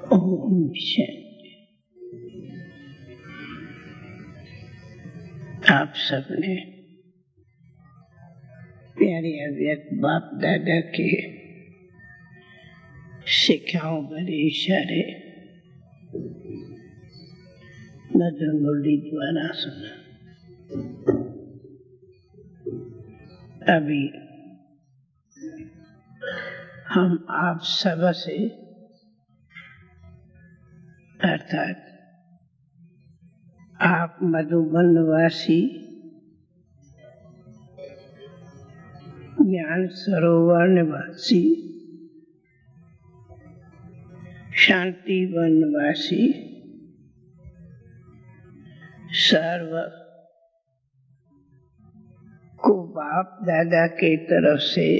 ओम शांति। आप सबने प्यारे अव्यक्त बाप दादा के शिक्षाओं भरे इशारे मधुर मुरली द्वारा सुना। अभी हम आप सब से अर्थात आप मधुबन वासी ज्ञान सरोवर निवासी शांति वनवासी सर्व को बाप दादा के तरफ से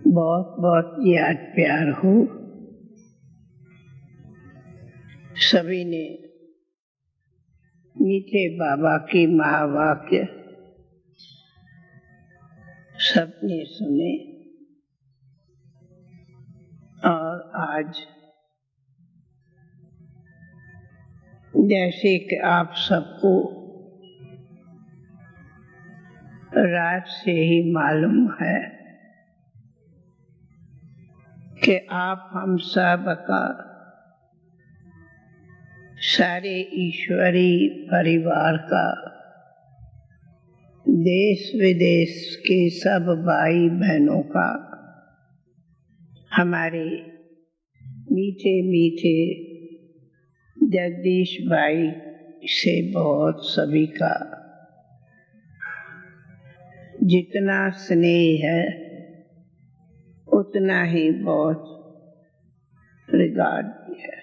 बहुत बहुत याद प्यार हो। सभी ने मीठे बाबा की महावाक्य सबने सुने और आज जैसे कि आप सबको रात से ही मालूम है कि आप हम सब का सारे ईश्वरी परिवार का देश विदेश के सब भाई बहनों का हमारे मीठे मीठे जगदीश भाई से बहुत सभी का जितना स्नेह है उतना ही बहुत रिगार्ड भी है,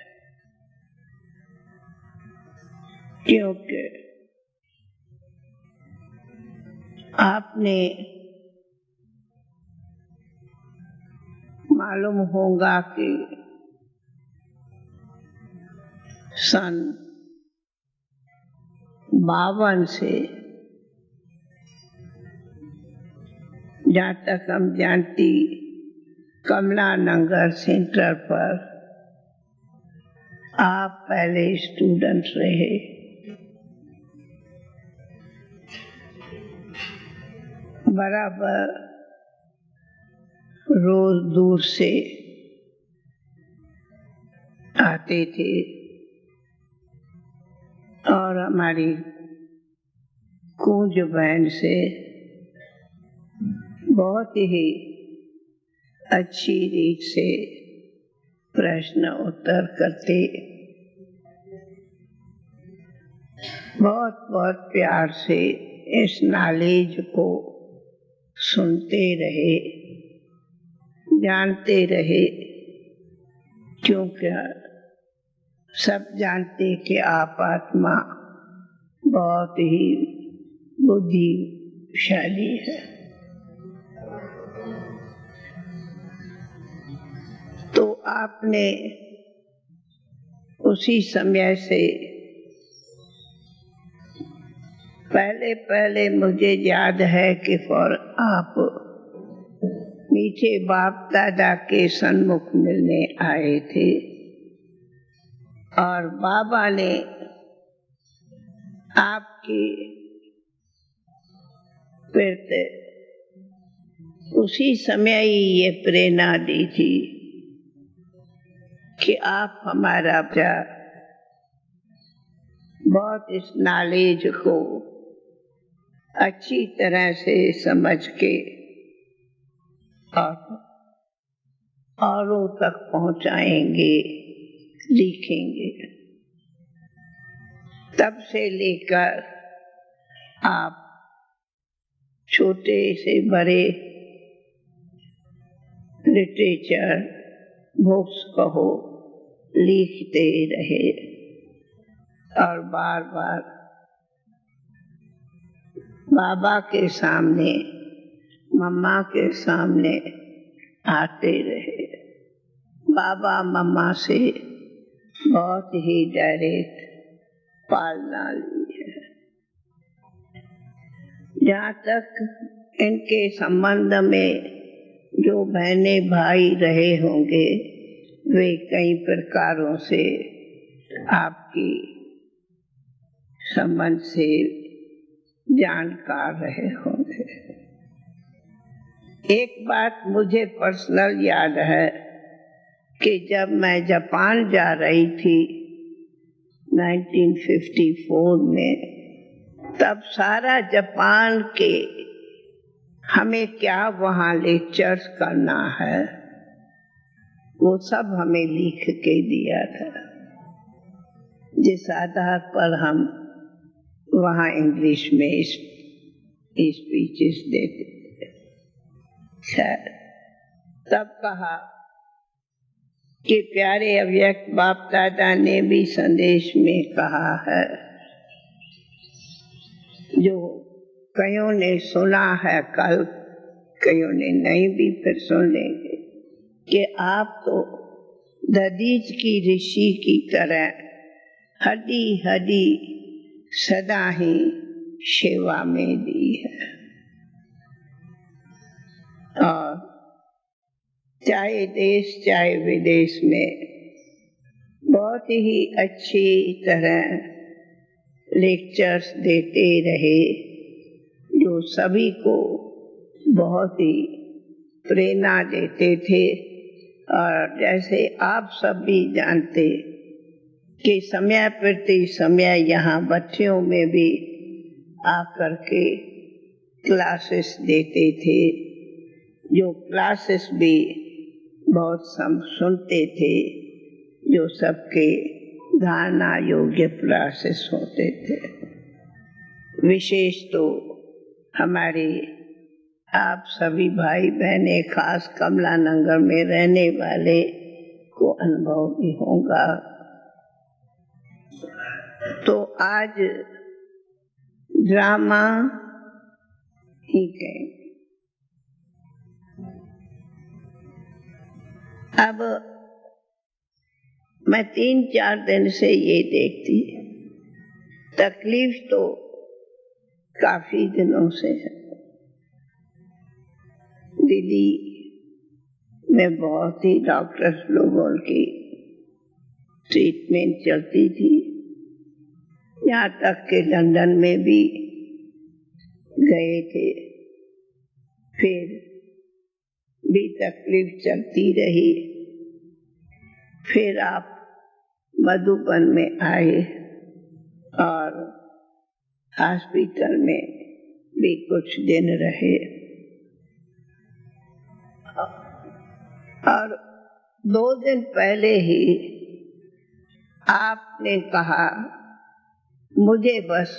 क्योंकि आपने मालूम होगा कि सन 52 से जहाँ तक हम जानती कमला नगर सेंटर पर आप पहले स्टूडेंट रहे। बराबर रोज दूर से आते थे और हमारी कूंज बहन से बहुत ही अच्छी रीत से प्रश्न उत्तर करते, बहुत बहुत प्यार से इस नॉलेज को सुनते रहे, जानते रहे, क्योंकि सब जानते कि आप आत्मा बहुत ही बुद्धिशाली है। तो आपने उसी समय से पहले मुझे याद है कि आप मीठे बाप दादा के सन्मुख मिलने आए थे और बाबा ने आपकी प्रति उसी समय ही ये प्रेरणा दी थी कि आप हमारा बहुत इस नॉलेज को अच्छी तरह से समझ के औरों तक पहुंचाएंगे, लिखेंगे। तब से लेकर आप छोटे से बड़े लिटरेचर बुक्स कहो लिखते रहे और बार बार बाबा के सामने मम्मा के सामने आते रहे। बाबा मम्मा से बहुत ही डायरेक्ट पालना ली है। जहाँ तक इनके संबंध में जो बहने भाई रहे होंगे वे कई प्रकारों से आपकी संबंध से जानकार रहे होंगे। एक बात मुझे पर्सनल याद है कि जब मैं जापान जा रही थी 1954 में, तब सारा जापान के हमें क्या वहाँ लेक्चर्स करना है वो सब हमें लिख के दिया था, जिस आधार पर हम वहाँ इंग्लिश में स्पीचेस देते थे। तब कहा कि प्यारे अव्यक्त बाप दादा ने भी संदेश में कहा है, जो कईयों ने सुना है, कल कईयों ने नहीं भी फिर सुन लेंगे, कि आप तो ददीज की ऋषि की तरह हड्डी हड्डी सदा ही सेवा में दी है, और चाहे देश चाहे विदेश में बहुत ही अच्छी तरह लेक्चर्स देते रहे, जो सभी को बहुत ही प्रेरणा देते थे। और जैसे आप सब भी जानते कि समय प्रति समय यहाँ बच्चियों में भी आकर के क्लासेस देते थे, जो क्लासेस भी बहुत सुनते थे, जो सबके धारणा योग्य क्लासेस होते थे। विशेष तो हमारे आप सभी भाई बहनें, खास कमला नगर में रहने वाले को अनुभव भी होगा। तो आज ड्रामा ही कहेंगे। अब मैं 3-4 दिन से ये देखती, तकलीफ तो काफी दिनों से है। दिल्ली में बहुत ही डॉक्टर्स लोगों की ट्रीटमेंट चलती थी, यहाँ तक कि लंदन में भी गए थे, फिर भी तकलीफ चलती रही। फिर आप मधुबन में आए और हॉस्पिटल में भी कुछ दिन रहे, और 2 दिन पहले ही आपने कहा मुझे बस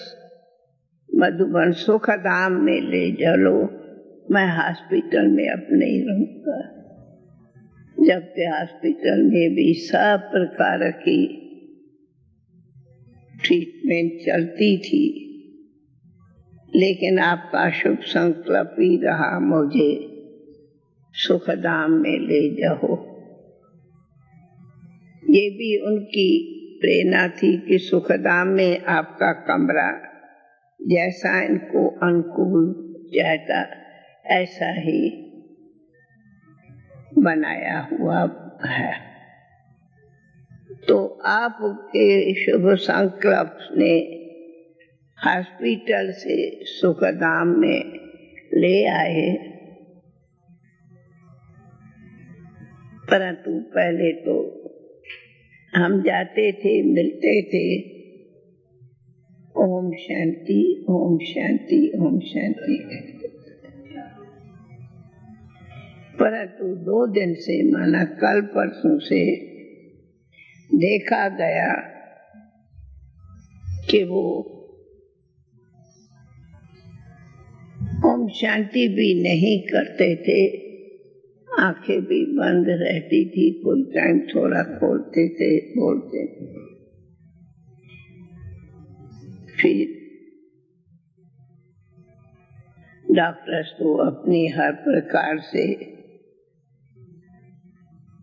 मधुबन सुखधाम में ले चलो, मैं हॉस्पिटल में अब नहीं रहूंगा। जबकि हॉस्पिटल में भी सब प्रकार की ट्रीटमेंट चलती थी, लेकिन आपका शुभ संकल्प ही रहा मुझे सुखधाम में ले जाओ। ये भी उनकी प्रेरणा थी कि सुखधाम में आपका कमरा जैसा इनको अनुकूल चाहता ऐसा ही बनाया हुआ है। तो आपके शुभ संकल्प ने हॉस्पिटल से सुखधाम में ले आए, परंतु पहले तो हम जाते थे, मिलते थे, ओम शांति ओम शांति ओम शांति, परंतु 2 दिन से माना कल परसों से देखा गया कि वो ओम शांति भी नहीं करते थे, आंखें भी बंद रहती थी, कोई टाइम थोड़ा खोलते थे, बोलते थे। फिर डॉक्टर्स तो अपनी हर प्रकार से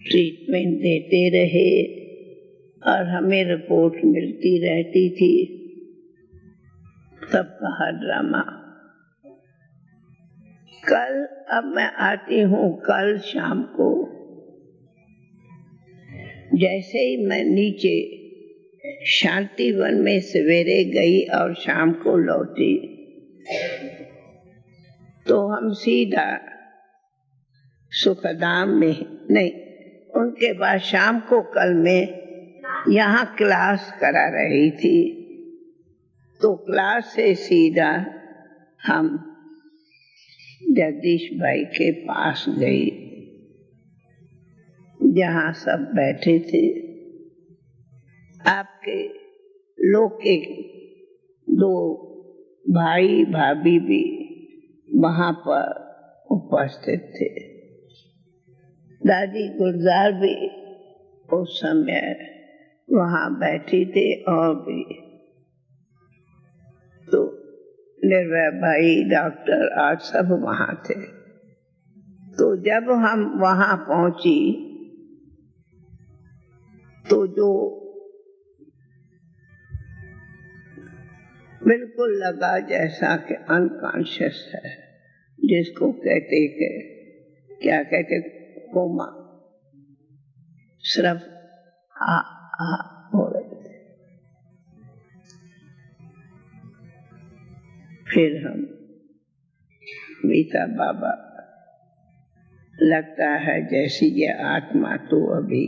ट्रीटमेंट देते रहे और हमें रिपोर्ट मिलती रहती थी। तब कहा ड्रामा। कल अब मैं आती हूँ, कल शाम को जैसे ही मैं नीचे शांतिवन में सवेरे गई और शाम को लौटी, तो हम सीधा सुखधाम में नहीं, उनके बाद शाम को कल मैं यहाँ क्लास करा रही थी, तो क्लास से सीधा हम जगदीश भाई के पास गई, जहाँ सब बैठे थे। आपके लोग के 2 भाई भाभी भी वहाँ पर उपस्थित थे। दादी गुलजार भी उस समय वहाँ बैठी थे और भी तो निर्भय भाई, डॉक्टर आज सब वहाँ थे। तो जब हम वहाँ पहुँची तो जो बिल्कुल लगा जैसा कि अनकॉन्शियस है, जिसको कहते कि क्या कहते कोमा, सिर्फ आ हो रहे थे। फिर हम मीता बाबा, लगता है जैसी ये आत्मा तो अभी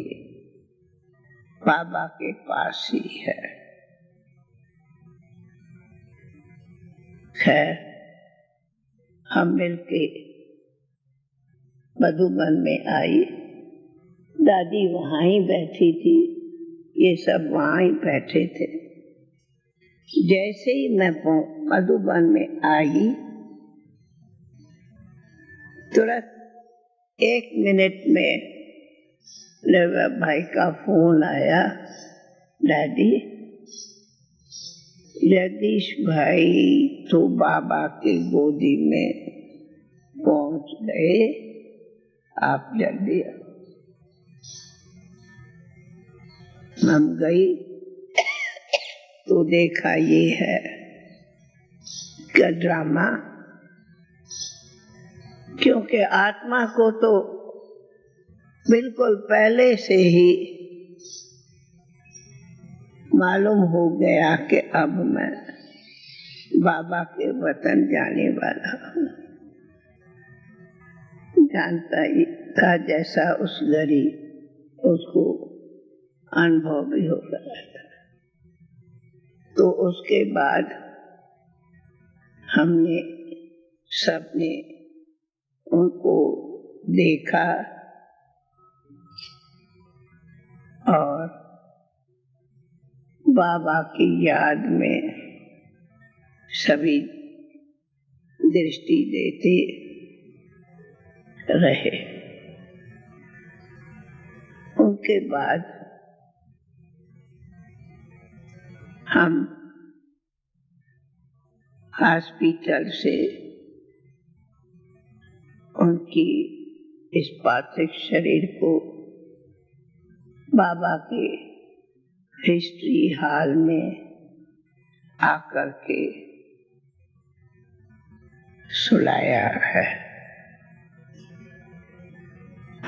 बाबा के पास ही है। खैर हम मिलके मधुबन में आई, दादी वहाँ ही बैठी थी, ये सब वहाँ ही बैठे थे। जैसे ही मैं मधुबन में आई, तुरंत 1 मिनट में निर्भय भाई का फोन आया, दादी जगदीश भाई तो बाबा के गोदी में पहुंच गए, आप जल्दी। हम गई तो देखा ये है क्या ड्रामा, क्योंकि आत्मा को तो बिल्कुल पहले से ही मालूम हो गया कि अब मैं बाबा के वतन जाने वाला हूँ। जानता ही था जैसा उस घड़ी उसको अनुभव भी हो रहा था। तो उसके बाद हमने सबने उनको देखा और बाबा की याद में सभी दृष्टि देते रहे। उनके बाद हम हॉस्पिटल से उनकी इस पार्थिव शरीर को बाबा के हिस्ट्री हॉल में आकर के सुलाया है।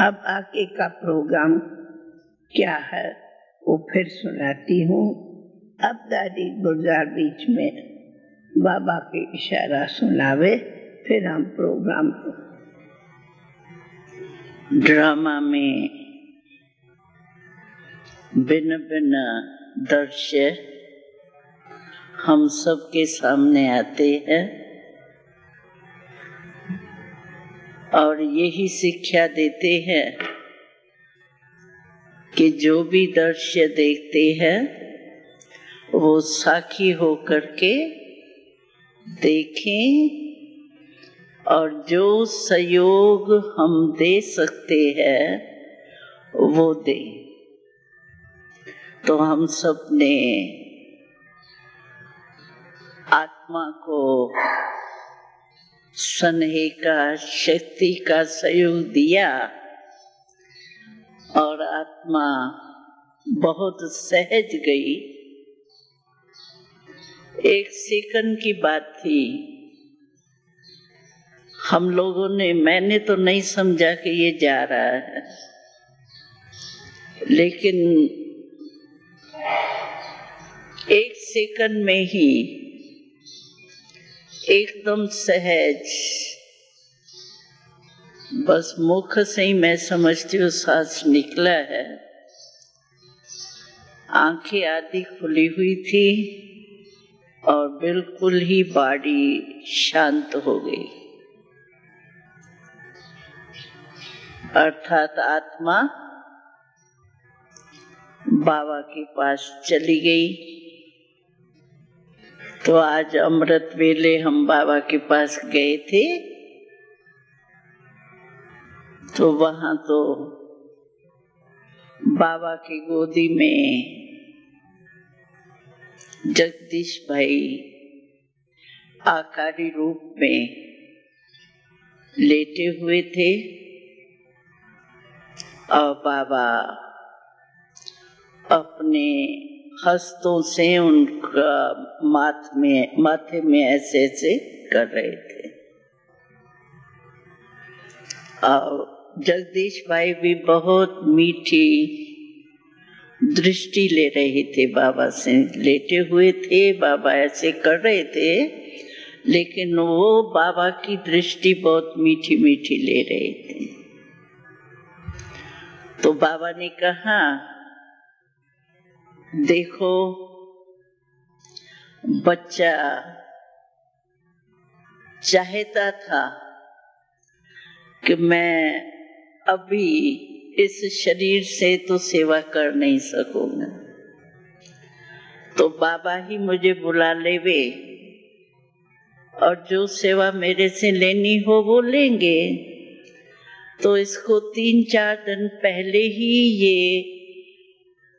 अब आगे का प्रोग्राम क्या है वो फिर सुनाती हूँ। अब दादी गुलजार बीच में बाबा के इशारा सुनावे, फिर हम प्रोग्राम ड्रामा में भिन्न भिन्न दृश्य हम सबके सामने आते हैं और यही शिक्षा देते हैं कि जो भी दृश्य देखते हैं वो साक्षी होकर के देखें और जो सहयोग हम दे सकते हैं वो दें। तो हम सब ने आत्मा को स्नेह का, शक्ति का सहयोग दिया और आत्मा बहुत सहज गई। एक सेकंड की बात थी, हम लोगों ने, मैंने तो नहीं समझा कि ये जा रहा है, लेकिन एक सेकंड में ही एकदम सहज, बस मुख से ही मैं समझती हूँ सांस निकला है, आंखें आधी खुली हुई थी और बिल्कुल ही बॉडी शांत हो गई, अर्थात आत्मा बाबा के पास चली गई। तो आज अमृत वेले हम बाबा के पास गए थे, तो वहां तो बाबा की गोदी में जगदीश भाई आकारी रूप में लेटे हुए थे और बाबा अपने हस्तों से उनका माथे में ऐसे ऐसे कर रहे थे और जगदीश भाई भी बहुत मीठी दृष्टि ले रहे थे बाबा से, लेटे हुए थे, बाबा ऐसे कर रहे थे, लेकिन वो बाबा की दृष्टि बहुत मीठी मीठी ले रहे थे। तो बाबा ने कहा, देखो बच्चा चाहता था कि मैं अभी इस शरीर से तो सेवा कर नहीं सकूंगा, तो बाबा ही मुझे बुला लेवे और जो सेवा मेरे से लेनी हो वो लेंगे। तो इसको 3-4 दिन पहले ही ये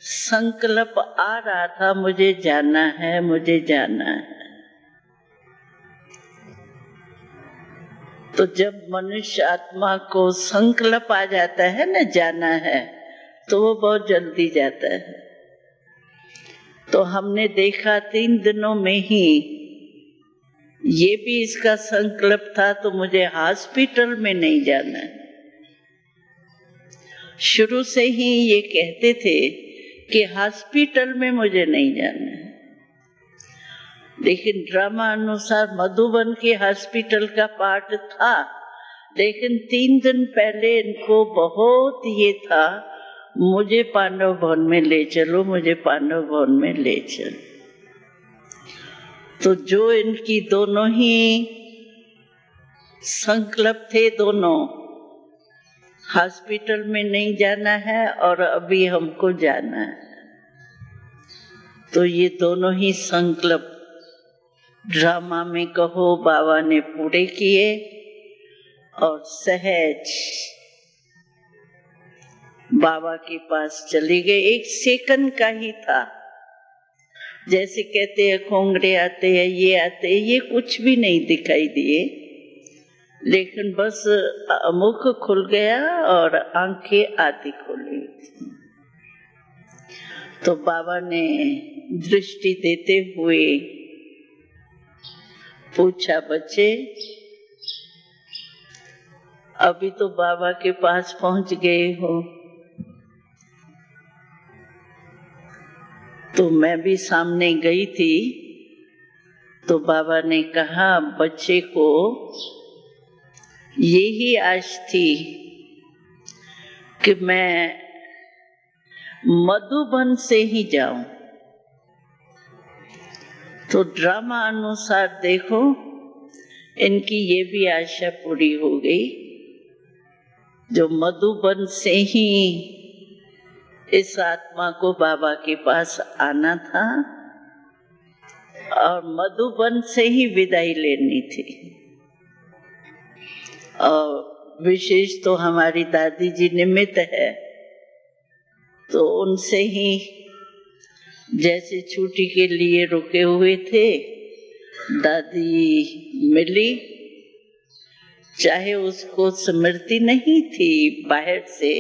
संकल्प आ रहा था, मुझे जाना है, मुझे जाना है। तो जब मनुष्य आत्मा को संकल्प आ जाता है ना जाना है, तो वो बहुत जल्दी जाता है। तो हमने देखा 3 दिनों में ही ये भी इसका संकल्प था, तो मुझे हॉस्पिटल में नहीं जाना है। शुरू से ही ये कहते थे कि हॉस्पिटल में मुझे नहीं जाना है, लेकिन ड्रामा अनुसार मधुबन के हॉस्पिटल का पार्ट था, लेकिन 3 दिन पहले इनको बहुत ये था, मुझे पांडव भवन में ले चलो, मुझे पांडव भवन में ले चलो। तो जो इनकी दोनों ही संकल्प थे, दोनों हॉस्पिटल में नहीं जाना है और अभी हमको जाना है, तो ये दोनों ही संकल्प ड्रामा में कहो बाबा ने पूरे किए और सहज बाबा के पास चले गए। 1 सेकंड का ही था, जैसे कहते हैं खोंगड़े आते हैं, ये आते हैं, ये कुछ भी नहीं दिखाई दिए, लेकिन बस मुख खुल गया और आंखें आधी खुली। तो बाबा ने दृष्टि देते हुए पूछा, बच्चे अभी तो बाबा के पास पहुंच गए हो। तो मैं भी सामने गई थी, तो बाबा ने कहा, बच्चे को यही आश थी कि मैं मधुबन से ही जाऊं। तो ड्रामा अनुसार देखो इनकी ये भी आशा पूरी हो गई, जो मधुबन से ही इस आत्मा को बाबा के पास आना था और मधुबन से ही विदाई लेनी थी। और विशेष तो हमारी दादी जी निमित्त है, तो उनसे ही जैसे छुट्टी के लिए रुके हुए थे, दादी मिली, चाहे उसको स्मृति नहीं थी बाहर से,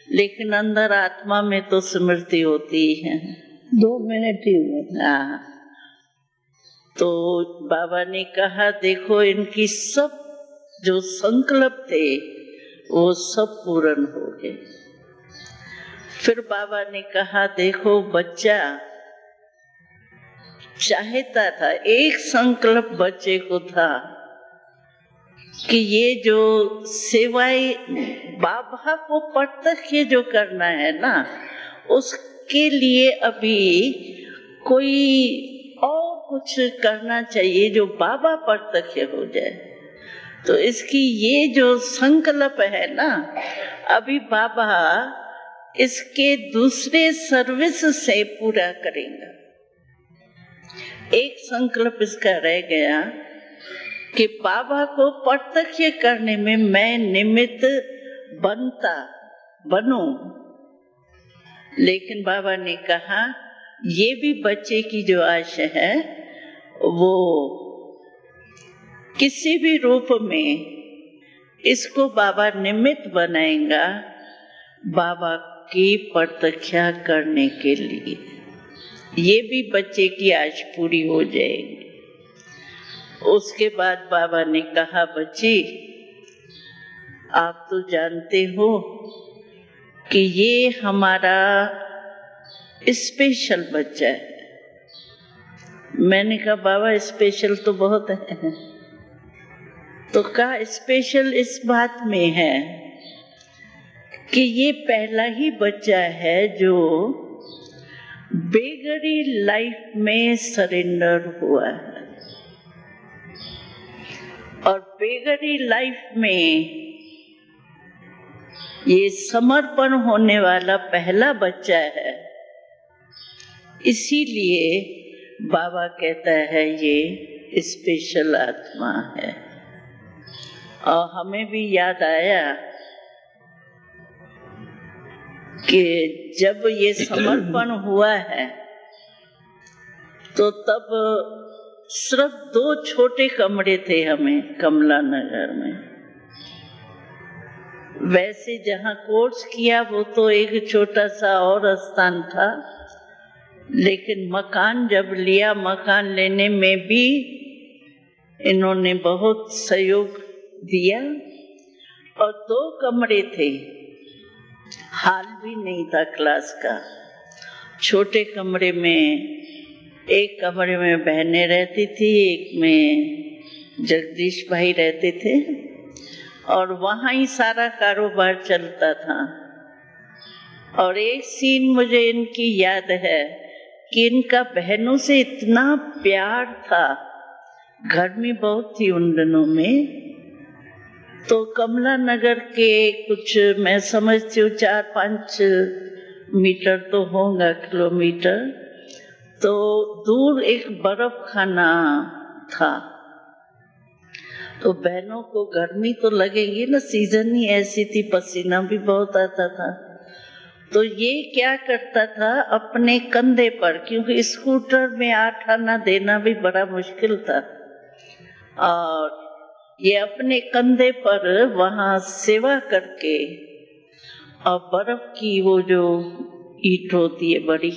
लेकिन अंदर आत्मा में तो स्मृति होती है। 2 मिनट ही हुए। हाँ, तो बाबा ने कहा, देखो इनकी सब जो संकल्प थे वो सब पूर्ण हो गए। फिर बाबा ने कहा, देखो बच्चा चाहता था, एक संकल्प बच्चे को था कि ये जो सेवाएं बाबा को प्रत्यक्ष जो करना है ना, उसके लिए अभी कोई और कुछ करना चाहिए जो बाबा प्रत्यक्ष हो जाए। तो इसकी ये जो संकल्प है ना, अभी बाबा इसके दूसरे सर्विस से पूरा करेंगे। एक संकल्प इसका रह गया कि बाबा को प्रत्यक्ष करने में मैं निमित्त बनूं। लेकिन बाबा ने कहा ये भी बच्चे की जो आशा है वो किसी भी रूप में इसको बाबा निमित्त बनाएगा बाबा की प्रतीक्षा करने के लिए। ये भी बच्चे की आश पूरी हो जाएगी। उसके बाद बाबा ने कहा, बच्ची आप तो जानते हो कि ये हमारा स्पेशल बच्चा है। मैंने कहा बाबा स्पेशल तो बहुत है। तो कहा स्पेशल इस बात में है कि ये पहला ही बच्चा है जो बेगरी लाइफ में सरेंडर हुआ है, और बेगरी लाइफ में ये समर्पण होने वाला पहला बच्चा है। इसीलिए बाबा कहता है ये स्पेशल आत्मा है। और हमें भी याद आया कि जब ये समर्पण हुआ है तो तब सिर्फ 2 छोटे कमरे थे हमें कमला नगर में। वैसे जहाँ कोर्स किया वो तो एक छोटा सा और स्थान था, लेकिन मकान जब लिया, मकान लेने में भी इन्होंने बहुत सहयोग दिया। और 2 कमरे थे, हाल भी नहीं था क्लास का। छोटे कमरे में, एक कमरे में बहनें रहती थी, एक में जगदीश भाई रहते थे, और वहाँ ही सारा कारोबार चलता था। और एक सीन मुझे इनकी याद है कि इनका बहनों से इतना प्यार था, गर्मी बहुत थी उन दिनों में। तो कमला नगर के कुछ मैं समझती हूँ 4-5 मीटर तो होगा, किलोमीटर, तो दूर एक बर्फ खाना था। तो बहनों को गर्मी तो लगेगी ना, सीजन ही ऐसी थी, पसीना भी बहुत आता था। तो ये क्या करता था अपने कंधे पर, क्योंकि स्कूटर में 8 आना देना भी बड़ा मुश्किल था, और ये अपने कंधे पर वहाँ सेवा करके, और बर्फ की वो जो ईंट होती है बड़ी,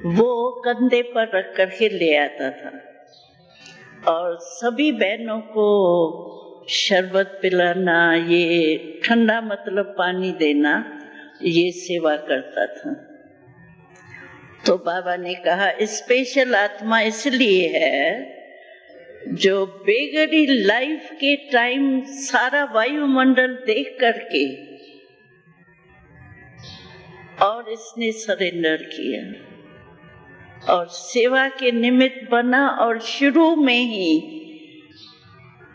वो कंधे पर रख करके ले आता था। और सभी बहनों को शरबत पिलाना, ये ठंडा मतलब पानी देना, ये सेवा करता था। तो बाबा ने कहा स्पेशल आत्मा इसलिए है जो बेगरी लाइफ के टाइम सारा वायुमंडल देख करके और इसने सरेंडर किया और सेवा के निमित्त बना। और शुरू में ही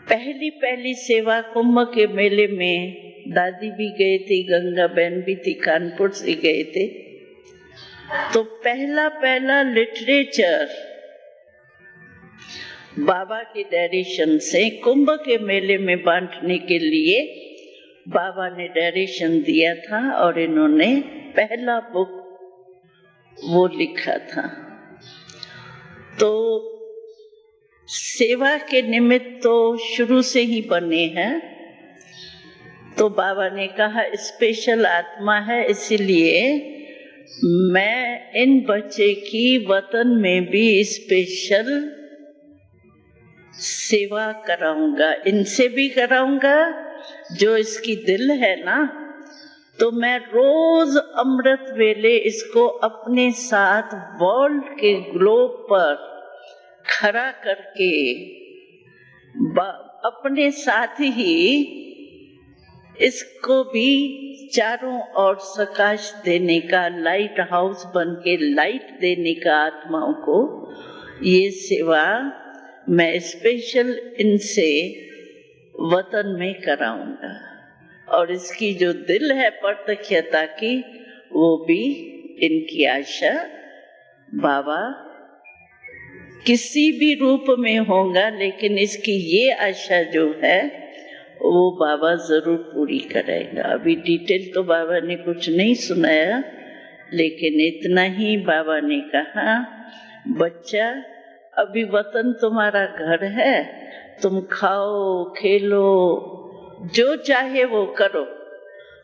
पहली सेवा कुंभ के मेले में दादी भी गए थे, गंगा बहन भी थी, कानपुर से गए थे। तो पहला लिटरेचर बाबा के डायरेक्शन से कुंभ के मेले में बांटने के लिए बाबा ने डायरेक्शन दिया था, और इन्होंने पहला बुक वो लिखा था। तो सेवा के निमित्त तो शुरू से ही बने हैं। तो बाबा ने कहा स्पेशल आत्मा है, इसलिए मैं इन बच्चे की वतन में भी स्पेशल सेवा कराऊंगा, इनसे भी कराऊंगा। जो इसकी दिल है ना, तो मैं रोज अमृत वेले इसको अपने साथ वर्ल्ड के ग्लोब पर खड़ा करके अपने साथ ही इसको भी चारों ओर प्रकाश देने का, लाइट हाउस बन के लाइट देने का आत्माओं को, ये सेवा मैं स्पेशल इनसे वतन में कराऊंगा। और इसकी जो दिल है प्रत्यक्षता की, वो भी इनकी आशा बाबा किसी भी रूप में होगा, लेकिन इसकी ये आशा जो है वो बाबा जरूर पूरी करेगा। अभी डिटेल तो बाबा ने कुछ नहीं सुनाया, लेकिन इतना ही बाबा ने कहा, बच्चा अभी वतन तुम्हारा घर है, तुम खाओ खेलो जो चाहे वो करो,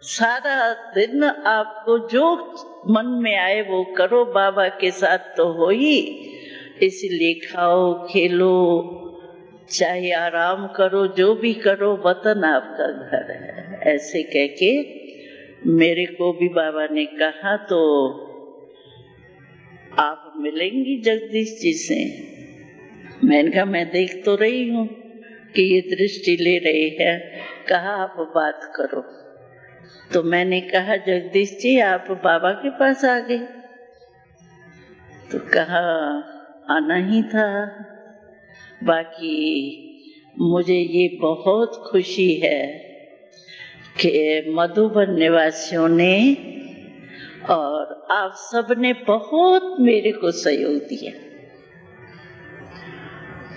सारा दिन आपको जो मन में आए वो करो, बाबा के साथ तो हो ही, इसलिए खाओ खेलो चाहे आराम करो, जो भी करो, वतन आपका घर है। ऐसे कह के मेरे को भी बाबा ने कहा, तो आप मिलेंगी जगदीश जी से? मैंने कहा मैं देख तो रही हूँ कि ये दृष्टि ले रही है, कहा आप बात करो। तो मैंने कहा जगदीश जी आप बाबा के पास आ गए? तो कहा आना ही था, बाकी मुझे ये बहुत खुशी है कि मधुबन निवासियों ने और आप सब ने बहुत मेरे को सहयोग दिया।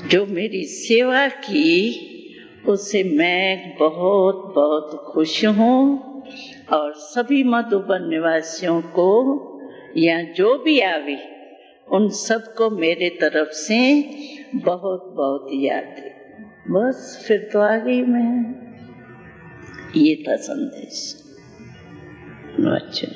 जो मेरी सेवा की उससे मैं बहुत बहुत खुश हूँ, और सभी मधुबन निवासियों को या जो भी आवे उन सबको मेरे तरफ से बहुत बहुत याद है। बस फिर तो आ गई मैं। ये था संदेश। अच्छा।